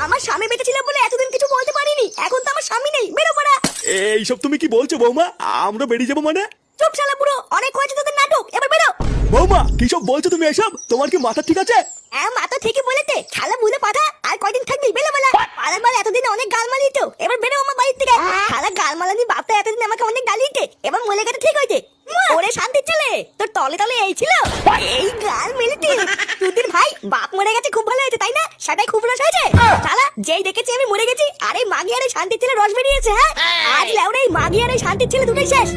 আমার স্বামী বেঁচে ছিল বলে এতদিন কিছু বলতে পারিনি, এখন তো আমার স্বামী নেই, বেরো বড়া। এইসব তুমি কি বলছো বৌমা? আমরা বেরিয়ে যাবো মানে? চুপ শালা বুড়ো, অনেক হয়েছে তোদের নাটক, এবার বেরো। বৌমা কিসব বলছো তুমি এসব? তোমার কি মাথা ঠিক আছে? হ্যাঁ মাথা ঠিকই বলেছে, শালা বুঝে পাঠা। আর কয়দিন থাকবি, বেরো বলা। পাড়ার বার এতদিন অনেক গাল মারি তো, এবার বেরো আমার বাড়ির থেকে। শালা গাল মারানি বাপটা এতদিন আমাকে অনেক গালিয়েছে, এবার মলে গেছে ঠিক হয়েছে। ওরে শান্তির ছেলে, তোর তলে তলে এই ছিল, এই গাল মেলেতে। তুদির ভাই বাপ মরে গেছে, খুব ভালো হয়েছে তাই না? সেটাই খুব রস হয়েছে। শালা যেই দেখেছি আমি মরে গেছি, আরে মাগি আর এই শান্তির ছেলে রস বেরিয়েছে। হ্যাঁ আজ লেওরে এই মাগি আর এই শান্তির ছেলে দুটোই শেষ।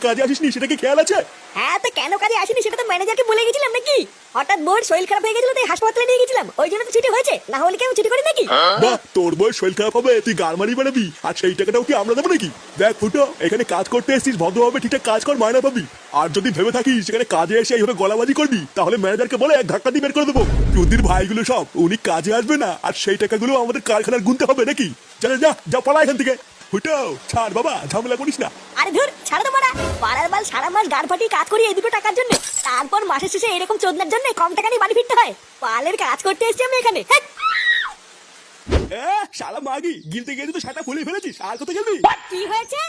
কাজে আসিসনি সেটা কি খেয়াল আছে? হ্যাঁ তো কেন কাজে আসিনি সেটা তো ম্যানেজারকে বলে গেছিলাম নাকি? হঠাৎ বোর শরীর খারাপ হয়ে গেছিল তাই হাসপাতালে নিয়ে গেছিলাম, ওই জন্য তো ছুটি হয়েছে, না হলে কেউ ছুটি করে নাকি? বাহ, তোর বয়স শরীর খারাপ হবে তুই গাল মারি বেড়াবি, আর সেই টাকাটাও কি আমরা দেবো নাকি? দেখ ফুটো, এখানে কাজ করতে এসেছিস, ভদ্রভাবে ঠিকঠাক কাজ কর, মায়না পাবি। আর যদি ভেবে থাকিস সেখানে কাজে এসে এইভাবে গলাবাজি করবি, তাহলে ম্যানেজারকে বলে এক ধাক্কা দিয়ে বের করে দেবো। চুদির ভাইগুলো সব উনি কাজে আসবে না, আর সেই টাকাগুলো আমাদের কারখানার গুনতে হবে নাকি? চলে যা যা, পালা এখান থেকে। ফুটো ছাড় বাবা, ঝামেলা করিস না। আরে ধুর ছাড় তো মারা, পাড়ার বাল সারা মাস গাড় ফাটিয়ে কাজ করি এই দুটো টাকার জন্য, তারপর মাসের শেষে এরকম চোদনার জন্য কম টাকা নিয়ে বাড়ি ফিরতে হয়। পালের কাজ করতে এসেছি আমি এখানে। হ্যাঁ। শালা মাগি, গিলতে গিয়ে তো সেটা ফুলে ফেলেছিস, আর কোথায় গেলবি? কি হয়েছে?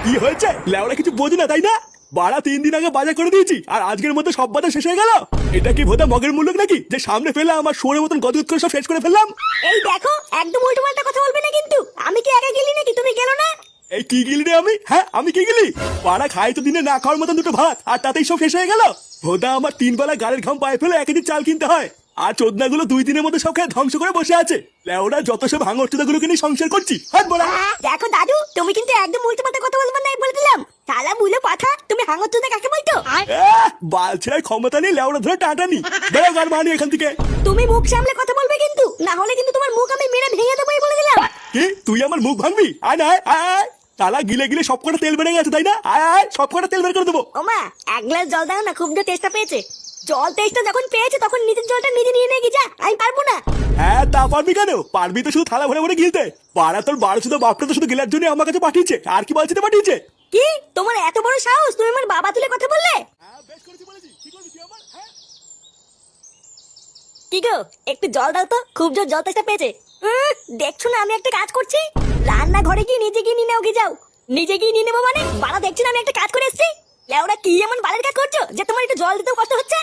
কি হয়েছে? লেওরা কিছু বোঝে না তাই না? বাড়া 3 দিন আগে বাজার করে দিয়েছি, আর আজকের মধ্যে সব বাজার শেষ হয়ে গেল। এটা কি ভোদা মগের মূল্য নাকি যে সামনে ফেলে আমার সোরের মতন গদগদ করে সব শেষ করে ফেললাম? এই দেখো একদম উল্টো পাল্টা কথা বলবে না কিন্তু। আমি কি আগে গেলি নাকি, তুমি গেলো না? এই কি গিলি রে আমি? হ্যাঁ আমি কি গিলি? পাড়া খাই তো দিনে না খাওয়ার মতন দুটো ভাত, আর তাতেই সব শেষ হয়ে গেল। ভোদা আমার 3 বেলা গাড়ির ঘাম পায়ে ফেলে 1 কেজি চাল কিনতে হয়, আর চোদনাগুলো 2 দিনের মধ্যে সব খেয়ে ধ্বংস করে বসে আছে। লেওরা যত সব ভাঙরচোদাগুলোকে নিয়ে সংসার করছি, হাত বলা। দেখো দাদু, তুমি কিন্তু একদম উল্টো পাল্টা কথা বলবে না, বলে দিলাম। শালা বুলে পাঠা, তুমি হাঙ্গর কাকে বলতো? বাল ছেড়ার ক্ষমতা নেই, লেওরা ধরে টাটানি। বেরো গার মানি এখান থেকে। তুমি মুখ সামলে কথা বলবে কিন্তু, না হলে কিন্তু তোমার মুখ আমি মেরে ভেঙে দেবো, বলে দিলাম। কি তুই আমার মুখ ভাঙবি? আয় না আয় আয়। তালা গিলে গিলে সব কটা তেল বেড়ে গেছে তাই না? আয় আয়, সব কটা তেল বের করে দেবো। ওমা এক গ্লাস জল দাও না, খুব জোর তেষ্টা পেয়েছে। জল তেষ্টা যখন পেয়েছে তখন নিজের জলটা নিজে নিয়ে নিয়ে যা, আমি পারবো না। হ্যাঁ তা পারবি কেন? পারবি তো শুধু থালা ভরে ভরে গিলতে। পাড়া তোর বারো শুধু বাপটা তো শুধু গিলার জন্য আমার কাছে পাঠিয়েছে, আর কি বলছিতে পাঠিয়েছে? কি তোমার এত বড় সাহস, তুমি আমার বাবা তুলে কথা বললে? কি গো একটু জল দাও তো, খুব জোর জল তেষ্টা পেয়েছে। দেখছো না আমি একটা কাজ করছি? রান্না ঘরে গিয়ে নিজে গিয়ে নিয়ে নাও, কি যাও নিজে গিয়ে নিয়ে নেবো মানে? বাড়া দেখছি না আমি একটা কাজ করে এসেছি। লেওরা কি এমন বালের কাজ করছো যে তোমার একটু জল দিতেও কষ্ট হচ্ছে?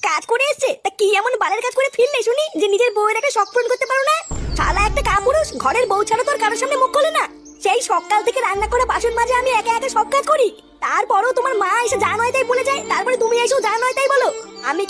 কাজ করে এসছে তা কি এমন বালের কাজ করে ফিরলে শুনি যে নিজের বউয়ের একটা শখ পূরণ করতে পারো না? শালা একটা কাপুরুষ, ঘরের বউ ছাড়া তোর কারোর সামনে মুখ খোলে না। সেই সকাল থেকে রান্না করে বাসন মাজে আমি একা একা সব কাজ করি, তারপরেও তোমার মা এসে যা নয় তাই বলে যায়, তারপরে তুমি এসেও যা নয় তাই বলো। আমি কি